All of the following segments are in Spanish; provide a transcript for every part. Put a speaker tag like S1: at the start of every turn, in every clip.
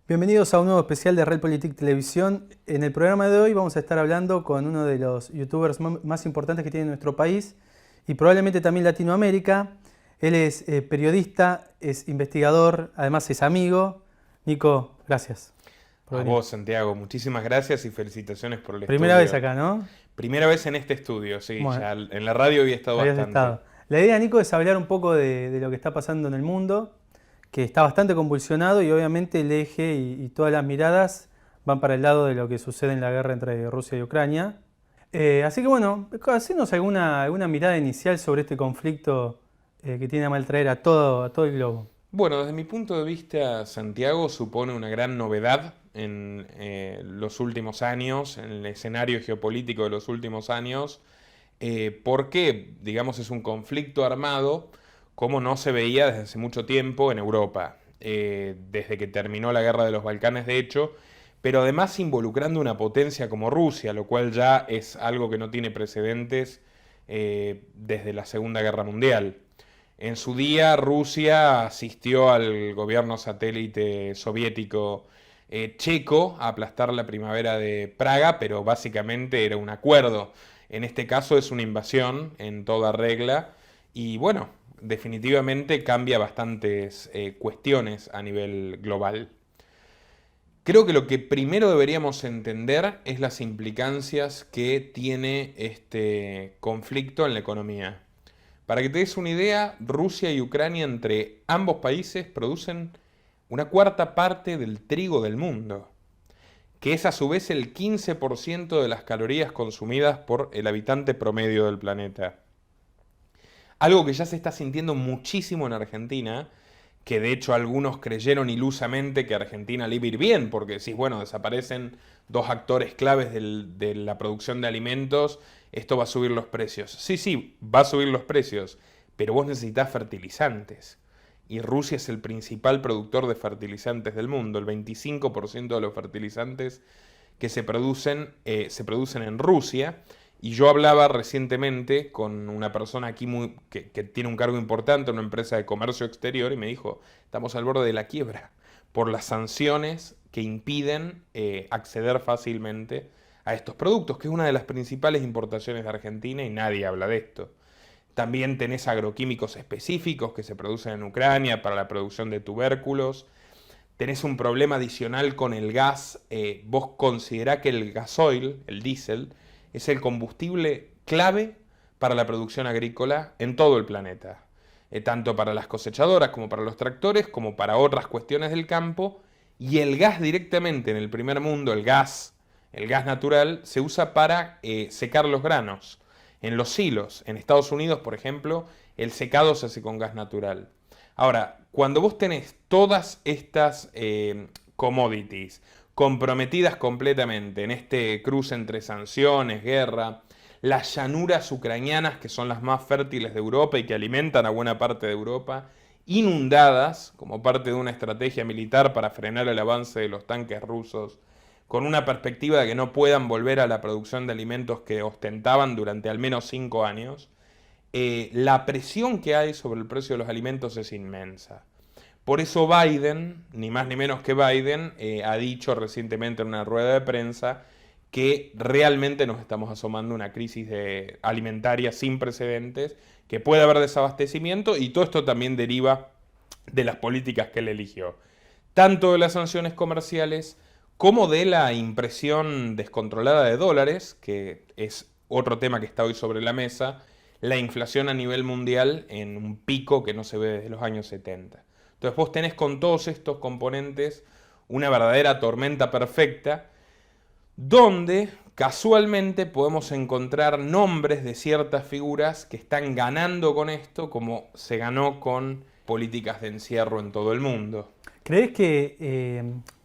S1: Bienvenidos a un nuevo especial de Realpolitik Televisión. En el programa de hoy vamos a estar hablando con uno de los youtubers más importantes que tiene nuestro país y probablemente también Latinoamérica. Él es periodista, es investigador, además es amigo. Nico, gracias por
S2: A
S1: venir.
S2: vos, Santiago, muchísimas gracias y felicitaciones por el
S1: Primera vez
S2: estudio.
S1: acá, ¿no?
S2: Primera vez en este estudio, sí,
S1: Bueno,
S2: ya en la radio había estado
S1: habías
S2: bastante.
S1: estado. La idea, Nico, es hablar un poco de lo que está pasando en el mundo, que está bastante convulsionado y obviamente el eje y todas las miradas van para el lado de lo que sucede en la guerra entre Rusia y Ucrania. Así que bueno, hacenos alguna mirada inicial sobre este conflicto que tiene a mal traer a todo el globo.
S2: Bueno, desde mi punto de vista, Santiago supone una gran novedad en los últimos años, en el escenario geopolítico de los últimos años, porque, digamos, es un conflicto armado como no se veía desde hace mucho tiempo en Europa, desde que terminó la guerra de los Balcanes, de hecho, pero además involucrando una potencia como Rusia, lo cual ya es algo que no tiene precedentes desde la Segunda Guerra Mundial. En su día, Rusia asistió al gobierno satélite soviético checo a aplastar la primavera de Praga, pero básicamente era un acuerdo. En este caso es una invasión en toda regla y bueno, definitivamente cambia bastantes cuestiones a nivel global. Creo que lo que primero deberíamos entender es las implicancias que tiene este conflicto en la economía. Para que te des una idea, Rusia y Ucrania entre ambos países producen una cuarta parte del trigo del mundo, que es a su vez el 15% de las calorías consumidas por el habitante promedio del planeta. Algo que ya se está sintiendo muchísimo en Argentina, que de hecho algunos creyeron ilusamente que Argentina le iba a ir bien, porque si bueno, desaparecen dos actores claves de la producción de alimentos, esto va a subir los precios. Sí, sí, va a subir los precios, pero vos necesitas fertilizantes. Y Rusia es el principal productor de fertilizantes del mundo. El 25% de los fertilizantes que se producen en Rusia. Y yo hablaba recientemente con una persona aquí que tiene un cargo importante en una empresa de comercio exterior y me dijo, estamos al borde de la quiebra por las sanciones que impiden acceder fácilmente a estos productos, que es una de las principales importaciones de Argentina y nadie habla de esto. También tenés agroquímicos específicos que se producen en Ucrania para la producción de tubérculos. Tenés un problema adicional con el gas. Vos considerá que el gasoil, el diésel, es el combustible clave para la producción agrícola en todo el planeta. Tanto para las cosechadoras como para los tractores, como para otras cuestiones del campo. Y el gas directamente en el primer mundo, el gas natural, se usa para secar los granos. En los silos, en Estados Unidos, por ejemplo, el secado se hace con gas natural. Ahora, cuando vos tenés todas estas commodities comprometidas completamente en este cruce entre sanciones, guerra, las llanuras ucranianas, que son las más fértiles de Europa y que alimentan a buena parte de Europa, inundadas como parte de una estrategia militar para frenar el avance de los tanques rusos, con una perspectiva de que no puedan volver a la producción de alimentos que ostentaban durante al menos 5 años, la presión que hay sobre el precio de los alimentos es inmensa. Por eso Biden, ni más ni menos que Biden, ha dicho recientemente en una rueda de prensa que realmente nos estamos asomando a una crisis alimentaria sin precedentes, que puede haber desabastecimiento y todo esto también deriva de las políticas que él eligió. Tanto de las sanciones comerciales como de la impresión descontrolada de dólares, que es otro tema que está hoy sobre la mesa, la inflación a nivel mundial en un pico que no se ve desde los años 70. Entonces vos tenés con todos estos componentes una verdadera tormenta perfecta donde casualmente podemos encontrar nombres de ciertas figuras que están ganando con esto como se ganó con políticas de encierro en todo el mundo.
S1: ¿Crees que,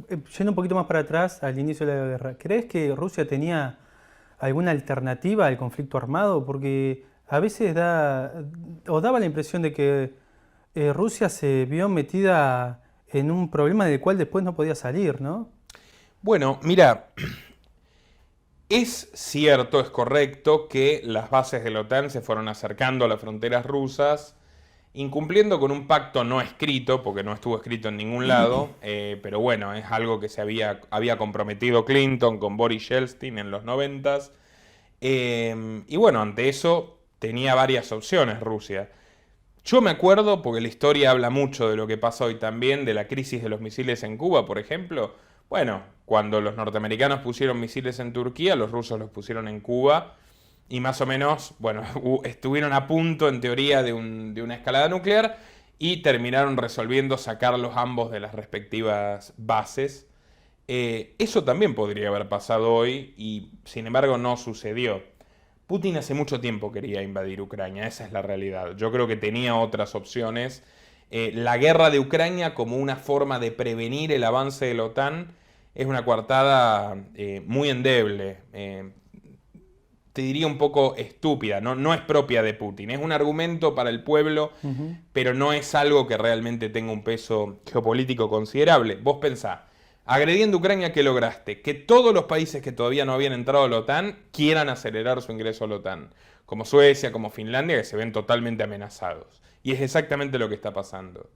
S1: yendo un poquito más para atrás, al inicio de la guerra, ¿crees que Rusia tenía alguna alternativa al conflicto armado? Porque a veces daba la impresión de que Rusia se vio metida en un problema del cual después no podía salir, ¿no?
S2: Bueno, mira, es cierto, es correcto que las bases de la OTAN se fueron acercando a las fronteras rusas incumpliendo con un pacto no escrito, porque no estuvo escrito en ningún lado, pero bueno, es algo que había comprometido Clinton con Boris Yeltsin en los 90s. Y bueno, ante eso tenía varias opciones Rusia. Yo me acuerdo, porque la historia habla mucho de lo que pasa hoy también, de la crisis de los misiles en Cuba, por ejemplo. Bueno, cuando los norteamericanos pusieron misiles en Turquía, los rusos los pusieron en Cuba y más o menos, bueno, estuvieron a punto en teoría de una escalada nuclear y terminaron resolviendo sacarlos ambos de las respectivas bases. Eso también podría haber pasado hoy y sin embargo no sucedió. Putin hace mucho tiempo quería invadir Ucrania, esa es la realidad. Yo creo que tenía otras opciones. La guerra de Ucrania como una forma de prevenir el avance de la OTAN es una coartada muy endeble. Te diría un poco estúpida, no es propia de Putin. Es un argumento para el pueblo, pero no es algo que realmente tenga un peso geopolítico considerable. Vos pensá, agrediendo Ucrania, ¿qué lograste? Que todos los países que todavía no habían entrado a la OTAN quieran acelerar su ingreso a la OTAN, como Suecia, como Finlandia, que se ven totalmente amenazados. Y es exactamente lo que está pasando.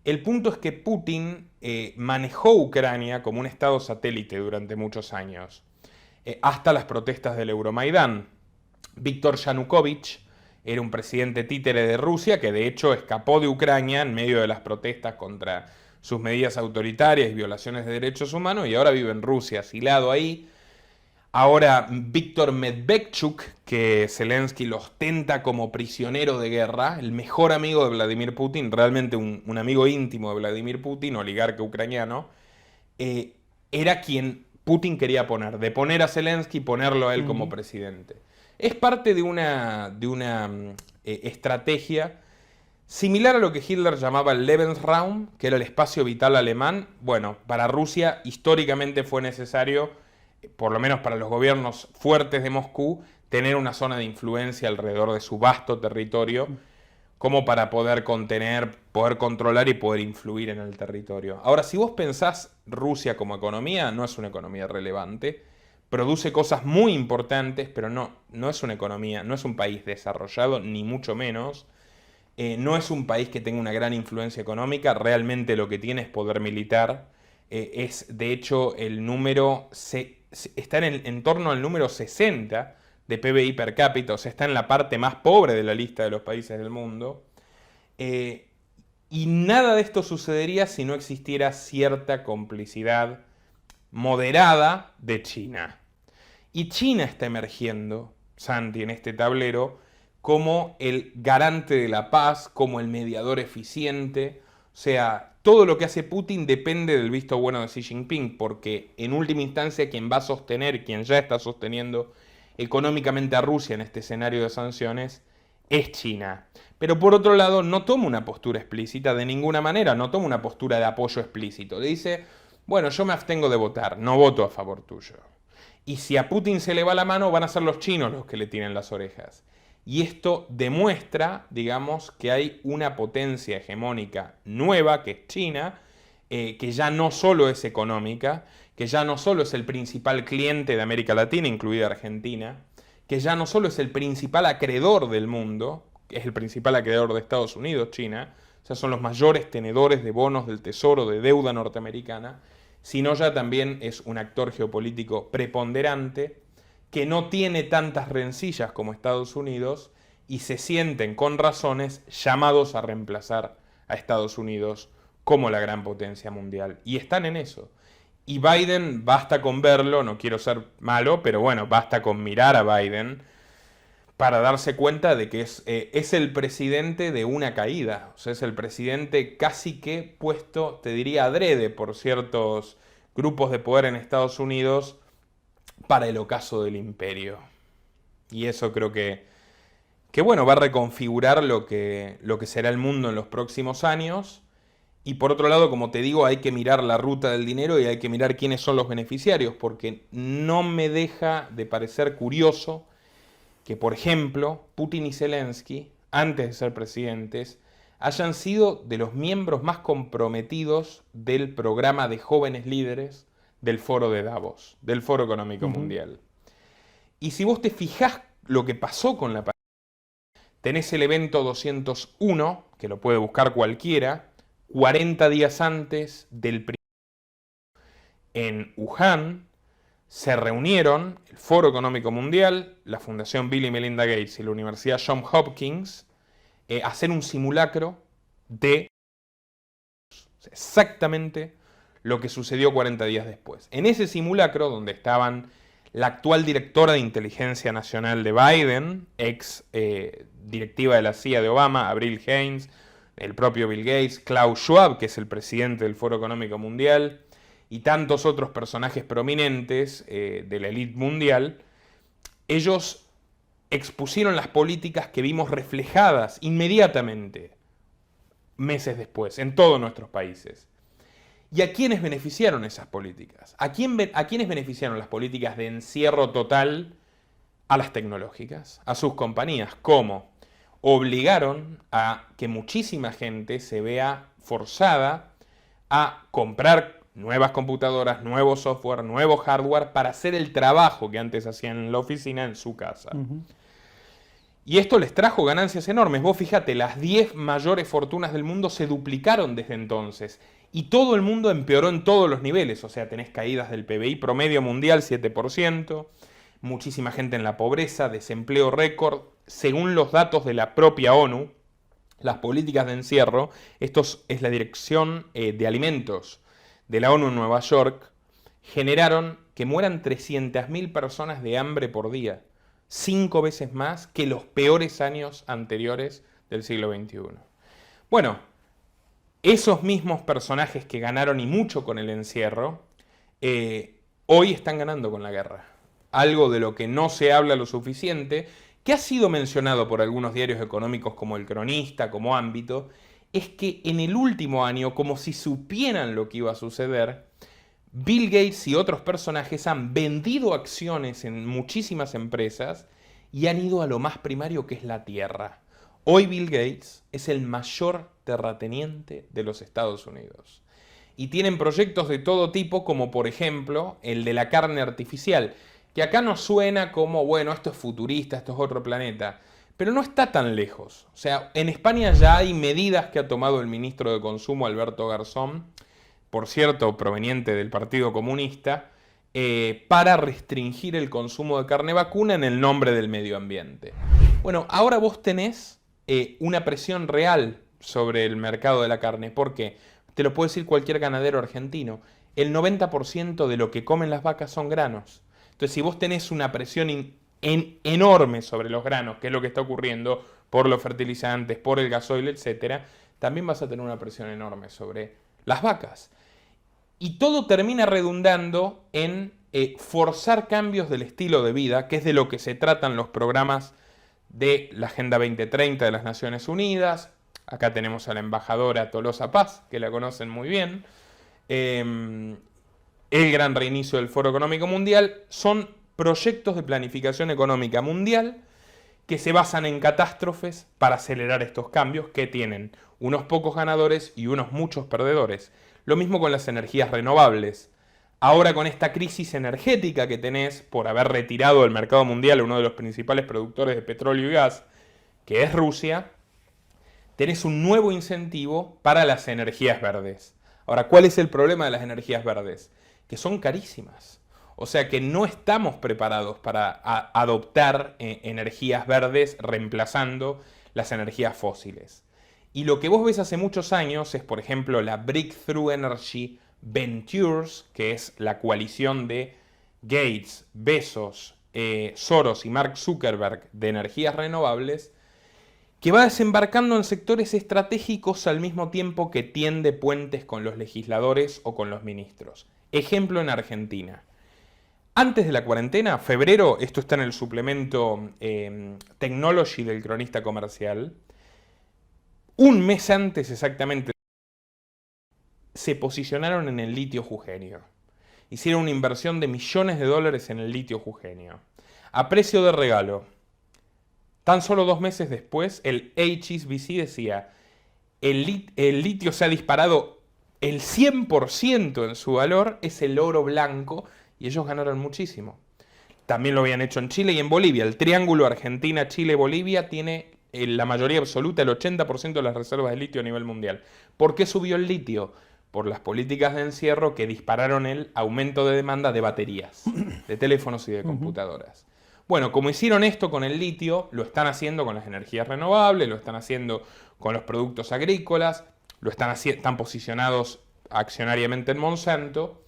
S2: El punto es que Putin manejó Ucrania como un estado satélite durante muchos años, hasta las protestas del Euromaidán. Víctor Yanukovych era un presidente títere de Rusia que de hecho escapó de Ucrania en medio de las protestas contra sus medidas autoritarias y violaciones de derechos humanos y ahora vive en Rusia, asilado ahí. Ahora Víctor Medvedchuk, que Zelensky lo ostenta como prisionero de guerra, el mejor amigo de Vladimir Putin, realmente un amigo íntimo de Vladimir Putin, oligarca ucraniano, era quien Putin quería poner, de poner a Zelensky y ponerlo a él como presidente. Es parte de una estrategia similar a lo que Hitler llamaba el Lebensraum, que era el espacio vital alemán. Bueno, para Rusia históricamente fue necesario, por lo menos para los gobiernos fuertes de Moscú, tener una zona de influencia alrededor de su vasto territorio, como para poder contener, poder controlar y poder influir en el territorio. Ahora, si vos pensás Rusia como economía, no es una economía relevante, produce cosas muy importantes, pero no es una economía, no es un país desarrollado, ni mucho menos. No es un país que tenga una gran influencia económica, realmente lo que tiene es poder militar. Es, de hecho, el número, está en torno al número 60 de PBI per cápita, o sea, está en la parte más pobre de la lista de los países del mundo. Y nada de esto sucedería si no existiera cierta complicidad moderada de China. Y China está emergiendo, Santi, en este tablero, como el garante de la paz, como el mediador eficiente. O sea, todo lo que hace Putin depende del visto bueno de Xi Jinping, porque en última instancia quien va a sostener, quien ya está sosteniendo económicamente a Rusia en este escenario de sanciones, es China. Pero por otro lado, no toma una postura explícita de ninguna manera, no toma una postura de apoyo explícito. Dice, bueno, yo me abstengo de votar, no voto a favor tuyo. Y si a Putin se le va la mano, van a ser los chinos los que le tienen las orejas. Y esto demuestra, digamos, que hay una potencia hegemónica nueva, que es China, que ya no solo es económica, que ya no solo es el principal cliente de América Latina, incluida Argentina, que ya no solo es el principal acreedor del mundo, que es el principal acreedor de Estados Unidos, China, o sea, son los mayores tenedores de bonos del tesoro, de deuda norteamericana, sino ya también es un actor geopolítico preponderante, que no tiene tantas rencillas como Estados Unidos y se sienten con razones llamados a reemplazar a Estados Unidos como la gran potencia mundial. Y están en eso. Y Biden, basta con verlo, no quiero ser malo, pero bueno, basta con mirar a Biden para darse cuenta de que es el presidente de una caída. O sea, es el presidente casi que puesto, te diría, adrede por ciertos grupos de poder en Estados Unidos para el ocaso del imperio. Y eso creo que bueno, va a reconfigurar lo que será el mundo en los próximos años. Y por otro lado, como te digo, hay que mirar la ruta del dinero y hay que mirar quiénes son los beneficiarios, porque no me deja de parecer curioso que, por ejemplo, Putin y Zelensky, antes de ser presidentes, hayan sido de los miembros más comprometidos del programa de jóvenes líderes del Foro de Davos, del Foro Económico Mundial. Y si vos te fijás lo que pasó con la pandemia, tenés el evento 201, que lo puede buscar cualquiera, 40 días antes del primer en Wuhan, se reunieron el Foro Económico Mundial, la Fundación Bill y Melinda Gates y la Universidad Johns Hopkins a hacer un simulacro de exactamente lo que sucedió 40 días después. En ese simulacro, donde estaban la actual directora de Inteligencia Nacional de Biden, ex directiva de la CIA de Obama, Avril Haines, el propio Bill Gates, Klaus Schwab, que es el presidente del Foro Económico Mundial, y tantos otros personajes prominentes de la élite mundial, ellos expusieron las políticas que vimos reflejadas inmediatamente, meses después, en todos nuestros países. ¿Y a quiénes beneficiaron esas políticas? ¿A quiénes beneficiaron las políticas de encierro total? A las tecnológicas, a sus compañías. ¿Cómo? Obligaron a que muchísima gente se vea forzada a comprar nuevas computadoras, nuevo software, nuevo hardware para hacer el trabajo que antes hacían en la oficina en su casa. Y esto les trajo ganancias enormes. Vos fíjate, las 10 mayores fortunas del mundo se duplicaron desde entonces. Y todo el mundo empeoró en todos los niveles. O sea, tenés caídas del PBI promedio mundial, 7%. Muchísima gente en la pobreza, desempleo récord. Según los datos de la propia ONU, las políticas de encierro, esto es la Dirección de Alimentos de la ONU en Nueva York, generaron que mueran 300.000 personas de hambre por día. 5 veces más que los peores años anteriores del siglo XXI. Bueno, esos mismos personajes que ganaron y mucho con el encierro, hoy están ganando con la guerra. Algo de lo que no se habla lo suficiente, que ha sido mencionado por algunos diarios económicos como El Cronista, como Ámbito, es que en el último año, como si supieran lo que iba a suceder, Bill Gates y otros personajes han vendido acciones en muchísimas empresas y han ido a lo más primario, que es la tierra. Hoy Bill Gates es el mayor terrateniente de los Estados Unidos. Y tienen proyectos de todo tipo, como por ejemplo el de la carne artificial, que acá nos suena como, bueno, esto es futurista, esto es otro planeta, pero no está tan lejos. O sea, en España ya hay medidas que ha tomado el ministro de Consumo, Alberto Garzón, por cierto, proveniente del Partido Comunista, para restringir el consumo de carne vacuna en el nombre del medio ambiente. Bueno, ahora vos tenés una presión real sobre el mercado de la carne. ¿Por qué? Te lo puede decir cualquier ganadero argentino. El 90% de lo que comen las vacas son granos. Entonces, si vos tenés una presión enorme sobre los granos, que es lo que está ocurriendo por los fertilizantes, por el gasoil, etc., también vas a tener una presión enorme sobre las vacas. Y todo termina redundando en forzar cambios del estilo de vida, que es de lo que se tratan los programas de la Agenda 2030 de las Naciones Unidas. Acá tenemos a la embajadora Tolosa Paz, que la conocen muy bien. El gran reinicio del Foro Económico Mundial. Son proyectos de planificación económica mundial que se basan en catástrofes para acelerar estos cambios, que tienen unos pocos ganadores y unos muchos perdedores. Lo mismo con las energías renovables. Ahora, con esta crisis energética que tenés por haber retirado del mercado mundial a uno de los principales productores de petróleo y gas, que es Rusia, tenés un nuevo incentivo para las energías verdes. Ahora, ¿cuál es el problema de las energías verdes? Que son carísimas. O sea que no estamos preparados para adoptar energías verdes reemplazando las energías fósiles. Y lo que vos ves hace muchos años es, por ejemplo, la Breakthrough Energy Ventures, que es la coalición de Gates, Bezos, Soros y Mark Zuckerberg de energías renovables, que va desembarcando en sectores estratégicos al mismo tiempo que tiende puentes con los legisladores o con los ministros. Ejemplo en Argentina. Antes de la cuarentena, febrero, esto está en el suplemento Technology del Cronista Comercial, un mes antes exactamente, se posicionaron en el litio jujeño. Hicieron una inversión de millones de dólares en el litio jujeño. A precio de regalo. Tan solo 2 meses después, el HSBC decía, el litio se ha disparado el 100% en su valor, es el oro blanco, y ellos ganaron muchísimo. También lo habían hecho en Chile y en Bolivia. El triángulo Argentina, Chile, Bolivia tiene la mayoría absoluta, el 80% de las reservas de litio a nivel mundial. ¿Por qué subió el litio? Por las políticas de encierro que dispararon el aumento de demanda de baterías, de teléfonos y de computadoras. Bueno, como hicieron esto con el litio, lo están haciendo con las energías renovables, lo están haciendo con los productos agrícolas, están posicionados accionariamente en Monsanto.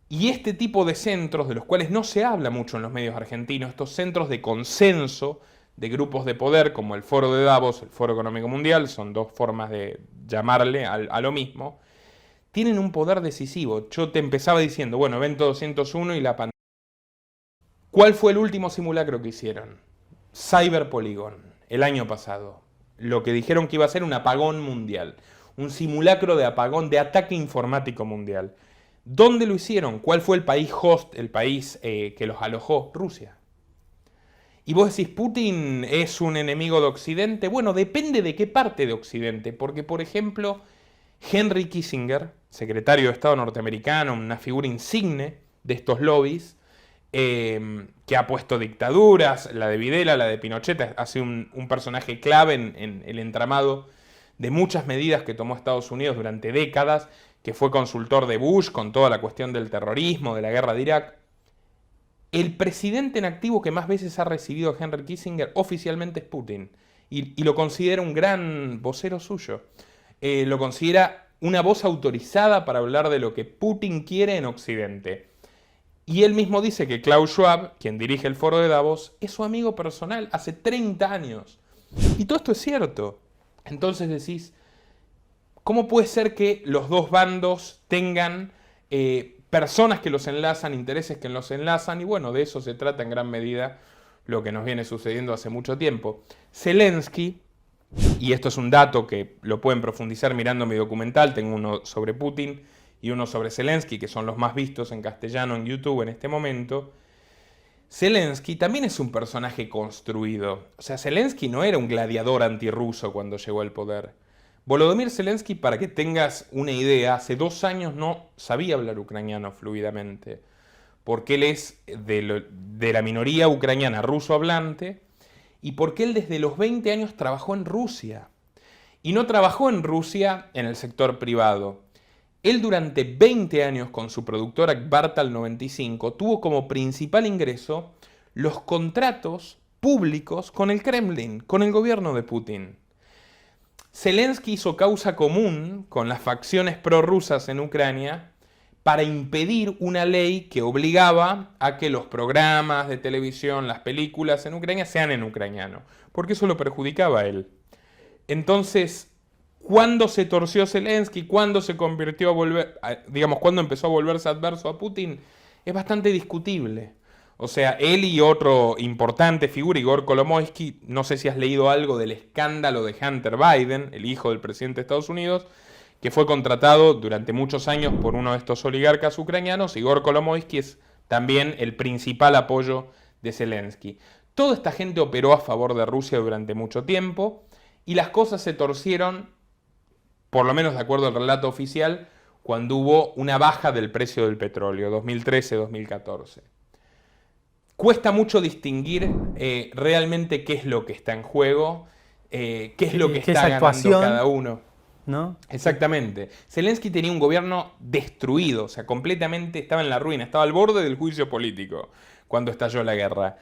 S2: Y este tipo de centros, de los cuales no se habla mucho en los medios argentinos, estos centros de consenso de grupos de poder, como el Foro de Davos, el Foro Económico Mundial, son dos formas de llamarle a lo mismo, tienen un poder decisivo. Yo te empezaba diciendo, bueno, evento 201 y la pandemia. ¿Cuál fue el último simulacro que hicieron? Cyber Polygon, el año pasado. Lo que dijeron que iba a ser un apagón mundial. Un simulacro de apagón, de ataque informático mundial. ¿Dónde lo hicieron? ¿Cuál fue el país host, el país que los alojó? Rusia. Y vos decís, ¿Putin es un enemigo de Occidente? Bueno, depende de qué parte de Occidente. Porque, por ejemplo, Henry Kissinger, secretario de Estado norteamericano, una figura insigne de estos lobbies, que ha puesto dictaduras, la de Videla, la de Pinochet, ha sido un personaje clave en el entramado de muchas medidas que tomó Estados Unidos durante décadas, que fue consultor de Bush con toda la cuestión del terrorismo, de la guerra de Irak. El presidente en activo que más veces ha recibido a Henry Kissinger oficialmente es Putin, y lo considera un gran vocero suyo. Lo considera una voz autorizada para hablar de lo que Putin quiere en Occidente. Y él mismo dice que Klaus Schwab, quien dirige el Foro de Davos, es su amigo personal hace 30 años. Y todo esto es cierto. Entonces decís, ¿cómo puede ser que los dos bandos tengan personas que los enlazan, intereses que los enlazan? Y bueno, de eso se trata en gran medida lo que nos viene sucediendo hace mucho tiempo. Zelensky, y esto es un dato que lo pueden profundizar mirando mi documental, tengo uno sobre Putin y uno sobre Zelensky, que son los más vistos en castellano en YouTube en este momento. Zelensky también es un personaje construido. O sea, Zelensky no era un gladiador antirruso cuando llegó al poder. Volodymyr Zelensky, para que tengas una idea, hace 2 años no sabía hablar ucraniano fluidamente, porque él es de la minoría ucraniana ruso hablante, y porque él desde los 20 años trabajó en Rusia. Y no trabajó en Rusia en el sector privado. Él durante 20 años con su productora Kvartal 95 tuvo como principal ingreso los contratos públicos con el Kremlin, con el gobierno de Putin. Zelensky hizo causa común con las facciones prorrusas en Ucrania para impedir una ley que obligaba a que los programas de televisión, las películas en Ucrania sean en ucraniano, porque eso lo perjudicaba a él. Entonces, ¿cuándo se torció Zelensky? ¿Cuándo se convirtió a volver, cuándo empezó a volverse adverso a Putin? Es bastante discutible. O sea, él y otro importante figura, Igor Kolomoisky, no sé si has leído algo del escándalo de Hunter Biden, el hijo del presidente de Estados Unidos, que fue contratado durante muchos años por uno de estos oligarcas ucranianos. Igor Kolomoisky es también el principal apoyo de Zelensky. Toda esta gente operó a favor de Rusia durante mucho tiempo y las cosas se torcieron, por lo menos de acuerdo al relato oficial, cuando hubo una baja del precio del petróleo, 2013-2014. Cuesta mucho distinguir realmente qué es lo que está en juego, qué es lo que está ganando cada uno.
S1: ¿No?
S2: Exactamente. Zelensky tenía un gobierno destruido, o sea, completamente estaba en la ruina, estaba al borde del juicio político cuando estalló la guerra.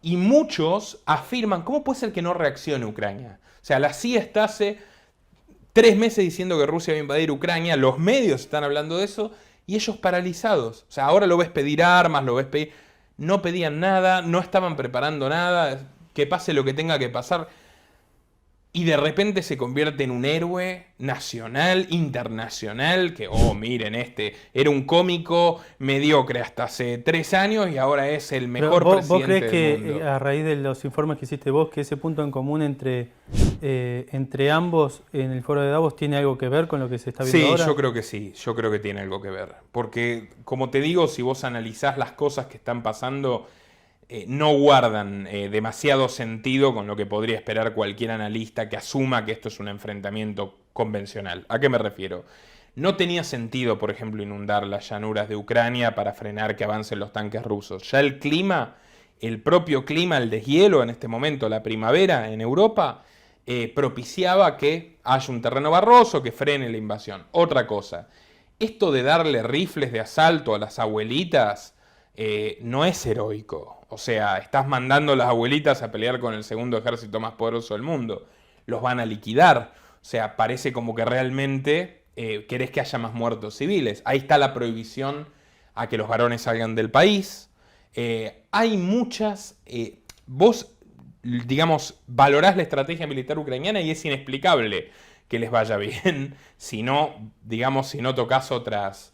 S2: Y muchos afirman, ¿cómo puede ser que no reaccione Ucrania? O sea, la CIA está hace 3 meses diciendo que Rusia va a invadir Ucrania, los medios están hablando de eso, y ellos paralizados. O sea, ahora lo ves pedir armas, lo ves pedir... No pedían nada, no estaban preparando nada, que pase lo que tenga que pasar. Y de repente se convierte en un héroe nacional, internacional, que, miren, este era un cómico mediocre hasta hace 3 años y ahora es el mejor presidente
S1: ¿Vos crees
S2: del
S1: que
S2: mundo?
S1: a raíz de los informes que hiciste vos, que ese punto en común entre ambos en el Foro de Davos tiene algo que ver con lo que se está viendo ahora?
S2: Sí, yo creo que sí, yo creo que tiene algo que ver. Porque, como te digo, si vos analizás las cosas que están pasando, no guardan demasiado sentido con lo que podría esperar cualquier analista que asuma que esto es un enfrentamiento convencional. ¿A qué me refiero? No tenía sentido, por ejemplo, inundar las llanuras de Ucrania para frenar que avancen los tanques rusos. Ya el clima, el propio clima, el deshielo en este momento, la primavera en Europa, propiciaba que haya un terreno barroso que frene la invasión. Otra cosa, esto de darle rifles de asalto a las abuelitas no es heroico. O sea, estás mandando a las abuelitas a pelear con el segundo ejército más poderoso del mundo. Los van a liquidar. O sea, parece como que realmente querés que haya más muertos civiles. Ahí está la prohibición a que los varones salgan del país. Hay muchas... vos, digamos, valorás la estrategia militar ucraniana y es inexplicable que les vaya bien si no, digamos, si no tocas otras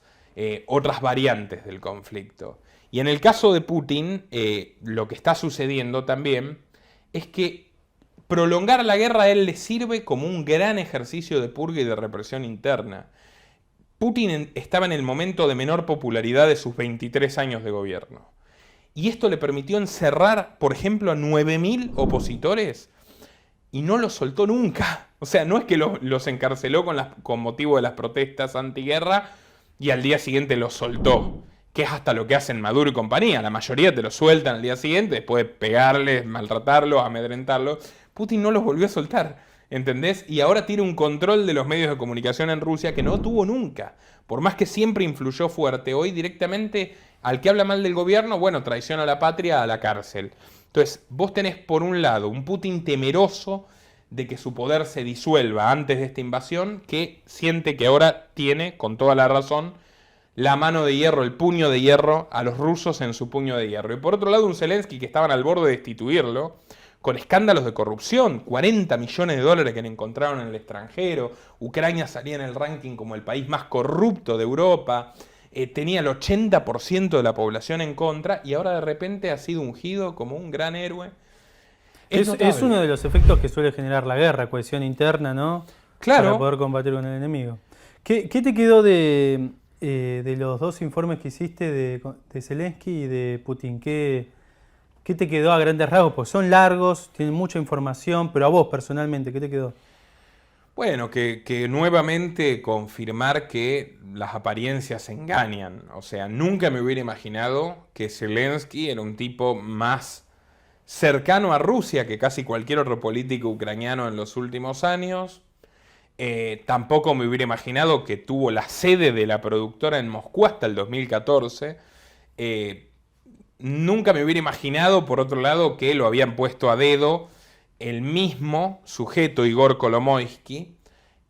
S2: variantes del conflicto. Y en el caso de Putin, lo que está sucediendo también es que prolongar la guerra a él le sirve como un gran ejercicio de purga y de represión interna. Putin estaba en el momento de menor popularidad de sus 23 años de gobierno. Y esto le permitió encerrar, por ejemplo, a 9.000 opositores y no los soltó nunca. O sea, no es que los encarceló con motivo de las protestas antiguerra y al día siguiente los soltó, que es hasta lo que hacen Maduro y compañía. La mayoría te los sueltan al día siguiente, después de pegarles, maltratarlos, amedrentarlos. Putin no los volvió a soltar, ¿entendés? Y ahora tiene un control de los medios de comunicación en Rusia que no tuvo nunca. Por más que siempre influyó fuerte, hoy directamente al que habla mal del gobierno, bueno, traiciona a la patria, a la cárcel. Entonces, vos tenés por un lado un Putin temeroso de que su poder se disuelva antes de esta invasión, que siente que ahora tiene, con toda la razón, la mano de hierro, el puño de hierro, a los rusos en su puño de hierro. Y por otro lado, un Zelensky que estaban al borde de destituirlo, con escándalos de corrupción, 40 millones de dólares que le encontraron en el extranjero, Ucrania salía en el ranking como el país más corrupto de Europa, tenía el 80% de la población en contra, y ahora de repente ha sido ungido como un gran héroe.
S1: Es uno de los efectos que suele generar la guerra, cohesión interna, ¿no?
S2: Claro.
S1: Para poder combatir con el enemigo. ¿Qué te quedó de los dos informes que hiciste de Zelensky y de Putin? ¿Qué te quedó a grandes rasgos? Pues son largos, tienen mucha información, pero a vos personalmente, ¿qué te quedó?
S2: Bueno, que nuevamente confirmar que las apariencias engañan. O sea, nunca me hubiera imaginado que Zelensky era un tipo más cercano a Rusia que casi cualquier otro político ucraniano en los últimos años. Tampoco me hubiera imaginado que tuvo la sede de la productora en Moscú hasta el 2014. Nunca me hubiera imaginado, por otro lado, que lo habían puesto a dedo el mismo sujeto, Igor Kolomoisky,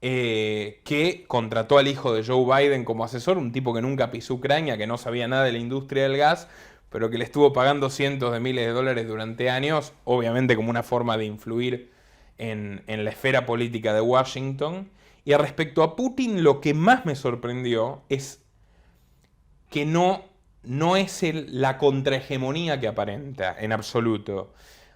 S2: que contrató al hijo de Joe Biden como asesor, un tipo que nunca pisó Ucrania, que no sabía nada de la industria del gas, pero que le estuvo pagando cientos de miles de dólares durante años, obviamente como una forma de influir en la esfera política de Washington. Y respecto a Putin, lo que más me sorprendió es que no es la contrahegemonía que aparenta, en absoluto.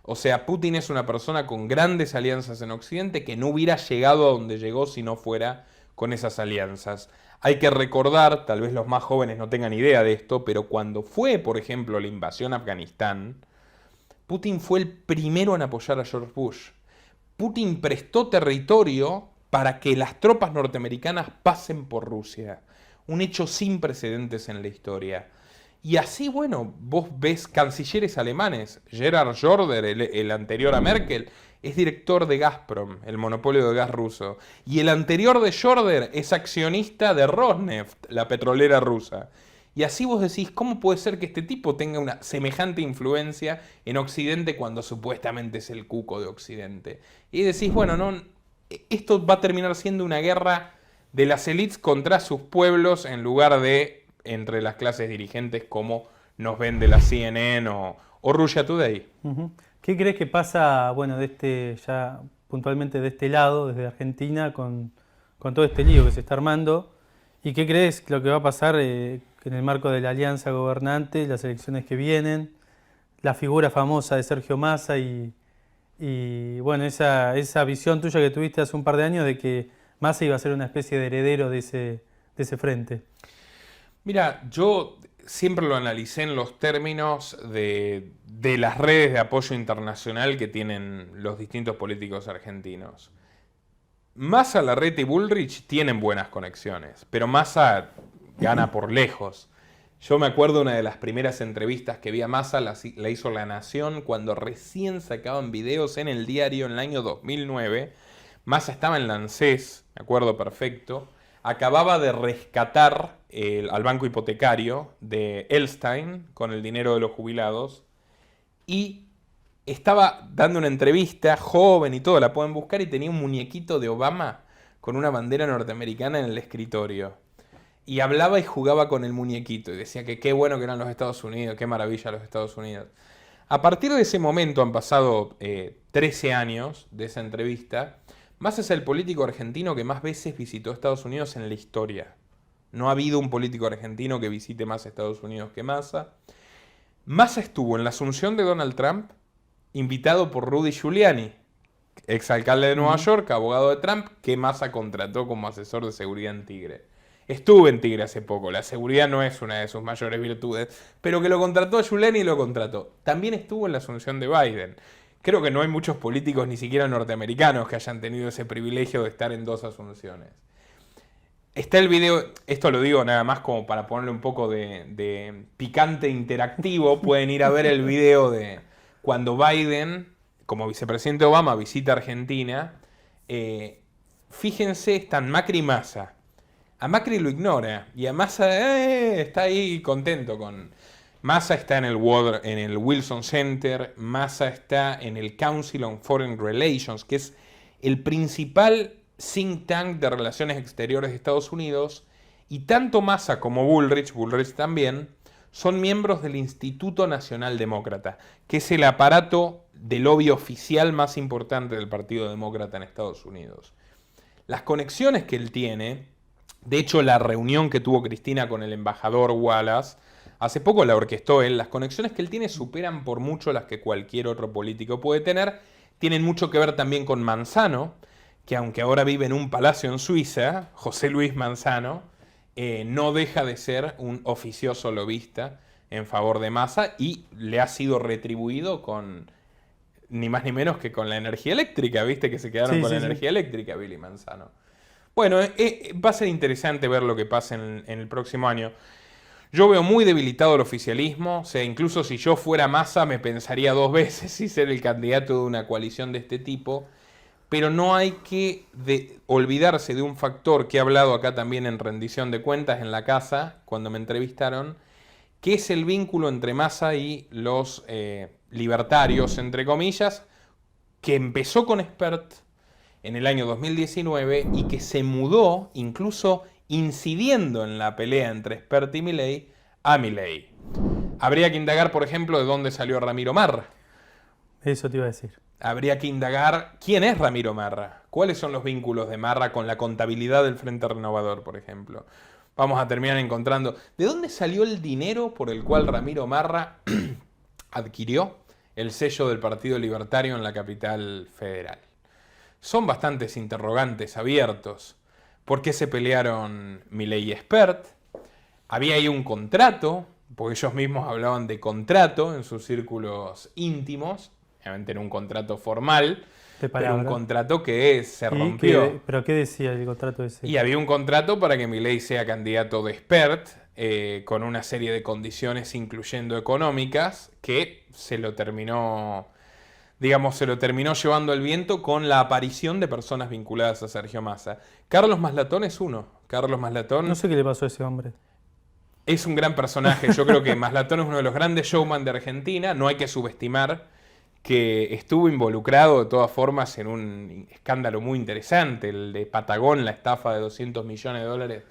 S2: O sea, Putin es una persona con grandes alianzas en Occidente que no hubiera llegado a donde llegó si no fuera con esas alianzas. Hay que recordar, tal vez los más jóvenes no tengan idea de esto, pero cuando fue, por ejemplo, la invasión a Afganistán, Putin fue el primero en apoyar a George Bush. Putin prestó territorio para que las tropas norteamericanas pasen por Rusia. Un hecho sin precedentes en la historia. Y así, bueno, vos ves cancilleres alemanes. Gerhard Schroeder, el anterior a Merkel, es director de Gazprom, el monopolio de gas ruso. Y el anterior de Schroeder es accionista de Rosneft, la petrolera rusa. Y así vos decís, ¿cómo puede ser que este tipo tenga una semejante influencia en Occidente cuando supuestamente es el cuco de Occidente? Y decís, bueno, no, esto va a terminar siendo una guerra de las élites contra sus pueblos en lugar de entre las clases dirigentes como nos vende la CNN o Russia Today.
S1: ¿Qué crees que pasa, bueno, ya puntualmente de este lado, desde Argentina, con todo este lío que se está armando? ¿Y qué crees lo que va a pasar en el marco de la alianza gobernante, las elecciones que vienen, la figura famosa de Sergio Massa y bueno, esa visión tuya que tuviste hace un par de años de que Massa iba a ser una especie de heredero de ese frente?
S2: Mira, yo siempre lo analicé en los términos de las redes de apoyo internacional que tienen los distintos políticos argentinos. Massa, Larreta y Bullrich tienen buenas conexiones, pero Massa gana por lejos. Yo me acuerdo una de las primeras entrevistas que vi a Massa, la hizo La Nación cuando recién sacaban videos en el diario en el año 2009. Massa estaba en la ANSES, me acuerdo perfecto. Acababa de rescatar al banco hipotecario de Elstein con el dinero de los jubilados y estaba dando una entrevista, joven y todo, la pueden buscar, y tenía un muñequito de Obama con una bandera norteamericana en el escritorio. Y hablaba y jugaba con el muñequito y decía que qué bueno que eran los Estados Unidos, qué maravilla los Estados Unidos. A partir de ese momento han pasado 13 años de esa entrevista. Massa es el político argentino que más veces visitó Estados Unidos en la historia. No ha habido un político argentino que visite más Estados Unidos que Massa. Massa estuvo en la asunción de Donald Trump, invitado por Rudy Giuliani, exalcalde de Nueva York, abogado de Trump, que Massa contrató como asesor de seguridad en Tigre. Estuve en Tigre hace poco, la seguridad no es una de sus mayores virtudes, pero que lo contrató a Giuliani y lo contrató. También estuvo en la asunción de Biden. Creo que no hay muchos políticos, ni siquiera norteamericanos, que hayan tenido ese privilegio de estar en dos asunciones. Está el video, esto lo digo nada más como para ponerle un poco de picante interactivo. Pueden ir a ver el video de cuando Biden, como vicepresidente Obama, visita Argentina. Fíjense, están Macri y Massa. A Macri lo ignora y a Massa está ahí contento con... Massa está en el Wilson Center, Massa está en el Council on Foreign Relations, que es el principal think tank de relaciones exteriores de Estados Unidos, y tanto Massa como Bullrich también, son miembros del Instituto Nacional Demócrata, que es el aparato de lobby oficial más importante del Partido Demócrata en Estados Unidos. Las conexiones que él tiene, de hecho la reunión que tuvo Cristina con el embajador Wallace, hace poco la orquestó él, las conexiones que él tiene superan por mucho las que cualquier otro político puede tener, tienen mucho que ver también con Manzano, que aunque ahora vive en un palacio en Suiza, José Luis Manzano, no deja de ser un oficioso lobista en favor de Massa y le ha sido retribuido con ni más ni menos que con la energía eléctrica, ¿viste? Que se quedaron con la energía eléctrica, Billy Manzano. Bueno, va a ser interesante ver lo que pasa en el próximo año. Yo veo muy debilitado el oficialismo, o sea, incluso si yo fuera Massa me pensaría dos veces si ser el candidato de una coalición de este tipo, pero no hay que olvidarse de un factor que he hablado acá también en rendición de cuentas en la casa, cuando me entrevistaron, que es el vínculo entre Massa y los libertarios, entre comillas, que empezó con Espert en el año 2019 y que se mudó, incluso incidiendo en la pelea entre Espert y Milei, a Milei. Habría que indagar, por ejemplo, de dónde salió Ramiro Marra.
S1: Eso te iba a decir.
S2: Habría que indagar quién es Ramiro Marra, cuáles son los vínculos de Marra con la contabilidad del Frente Renovador, por ejemplo. Vamos a terminar encontrando de dónde salió el dinero por el cual Ramiro Marra adquirió el sello del Partido Libertario en la capital federal. Son bastantes interrogantes abiertos. ¿Por qué se pelearon Milei y Espert? Había ahí un contrato, porque ellos mismos hablaban de contrato en sus círculos íntimos. Obviamente era un contrato formal, pero un contrato que se rompió.
S1: ¿Pero qué decía el contrato ese?
S2: Y había un contrato para que Milei sea candidato de Espert, con una serie de condiciones, incluyendo económicas, que se lo terminó llevando el viento con la aparición de personas vinculadas a Sergio Massa. Carlos Maslatón es uno. Carlos Maslatón...
S1: No sé qué le pasó a ese hombre.
S2: Es un gran personaje. Yo creo que Maslatón es uno de los grandes showman de Argentina. No hay que subestimar que estuvo involucrado de todas formas en un escándalo muy interesante, el de Patagón, la estafa de $200 millones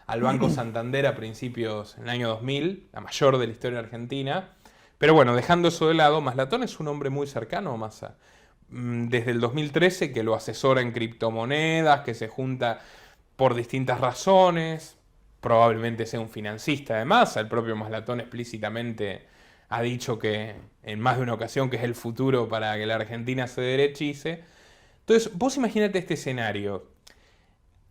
S2: al Banco Santander a principios del año 2000, la mayor de la historia argentina. Pero bueno, dejando eso de lado, Maslatón es un hombre muy cercano a Massa. Desde el 2013 que lo asesora en criptomonedas, que se junta por distintas razones, probablemente sea un financista de Massa. El propio Maslatón explícitamente ha dicho que en más de una ocasión que es el futuro para que la Argentina se derechice. Entonces, vos imaginate este escenario.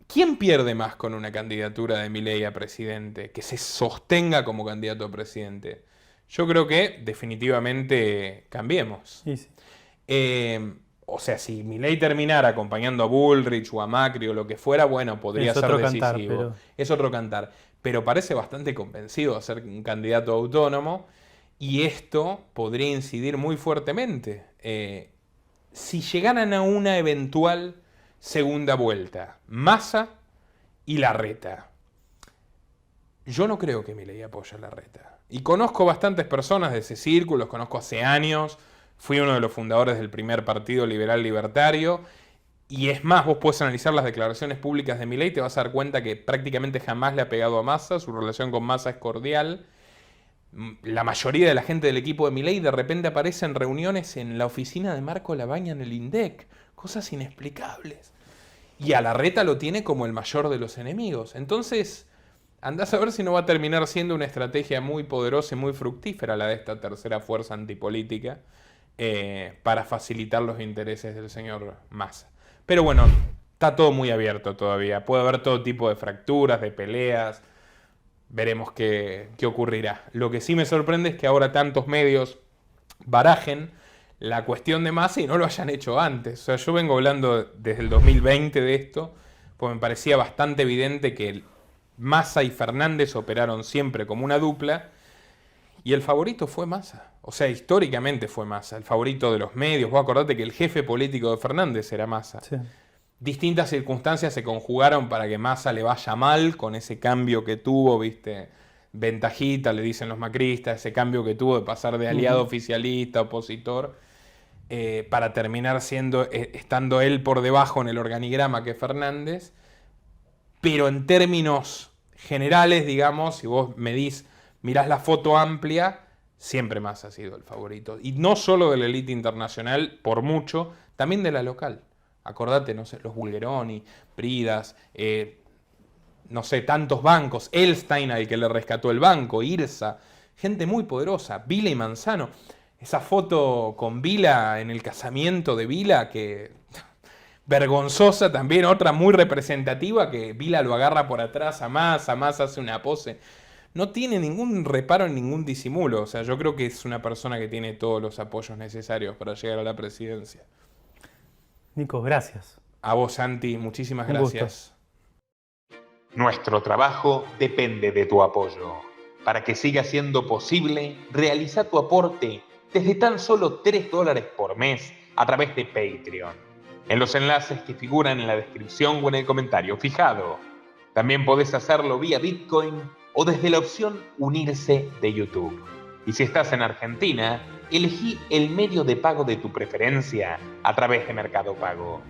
S2: ¿Quién pierde más con una candidatura de Milei a presidente? Que se sostenga como candidato a presidente. Yo creo que definitivamente Cambiemos.
S1: Sí.
S2: O sea, si Milei terminara acompañando a Bullrich o a Macri o lo que fuera, bueno, podría ser decisivo. Es otro cantar. pero parece bastante convencido de ser un candidato autónomo, y esto podría incidir muy fuertemente. Si llegaran a una eventual segunda vuelta, Massa y Larreta. Yo no creo que Milei apoye a Larreta. Y conozco bastantes personas de ese círculo, los conozco hace años, fui uno de los fundadores del primer partido liberal libertario, y es más, vos podés analizar las declaraciones públicas de Milei, te vas a dar cuenta que prácticamente jamás le ha pegado a Massa, su relación con Massa es cordial. La mayoría de la gente del equipo de Milei de repente aparece en reuniones en la oficina de Marco Labaña en el INDEC, cosas inexplicables. Y a Larreta lo tiene como el mayor de los enemigos. Entonces, andás a ver si no va a terminar siendo una estrategia muy poderosa y muy fructífera la de esta tercera fuerza antipolítica para facilitar los intereses del señor Massa. Pero bueno, está todo muy abierto todavía. Puede haber todo tipo de fracturas, de peleas. Veremos qué ocurrirá. Lo que sí me sorprende es que ahora tantos medios barajen la cuestión de Massa y no lo hayan hecho antes. O sea, yo vengo hablando desde el 2020 de esto, pues me parecía bastante evidente que Massa y Fernández operaron siempre como una dupla, y el favorito fue Massa. O sea, históricamente fue Massa, el favorito de los medios. Vos acordate que el jefe político de Fernández era Massa.
S1: Sí.
S2: Distintas circunstancias se conjugaron para que Massa le vaya mal con ese cambio que tuvo, ¿viste? Ventajita, le dicen los macristas, ese cambio que tuvo de pasar de aliado oficialista, opositor, para terminar estando él por debajo en el organigrama que Fernández. Pero en términos generales, digamos, si vos mirás la foto amplia, siempre Massa ha sido el favorito. Y no solo de la élite internacional, por mucho, también de la local. Acordate, no sé, los Bulgeroni, Bridas, no sé, tantos bancos, Elstein al que le rescató el banco, Irsa, gente muy poderosa, Vila y Manzano. Esa foto con Vila en el casamiento de Vila, que vergonzosa también, otra muy representativa, que Vila lo agarra por atrás a Massa hace una pose. No tiene ningún reparo en ningún disimulo. O sea, yo creo que es una persona que tiene todos los apoyos necesarios para llegar a la presidencia.
S1: Nico, gracias.
S2: A vos, Santi, muchísimas
S1: Un gusto.
S2: gracias. Nuestro trabajo depende de tu apoyo. Para que siga siendo posible, realiza tu aporte desde tan solo $3 por mes a través de Patreon, en los enlaces que figuran en la descripción o en el comentario fijado. También podés hacerlo vía Bitcoin o desde la opción Unirse de YouTube. Y si estás en Argentina, elegí el medio de pago de tu preferencia a través de Mercado Pago.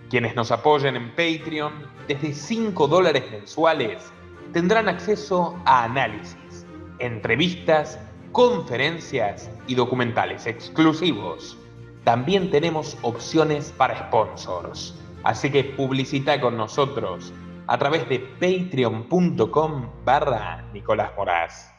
S2: Quienes nos apoyen en Patreon desde $5 mensuales tendrán acceso a análisis, entrevistas, conferencias y documentales exclusivos. También tenemos opciones para sponsors, así que publicita con nosotros a través de patreon.com/Nicolás Moraz.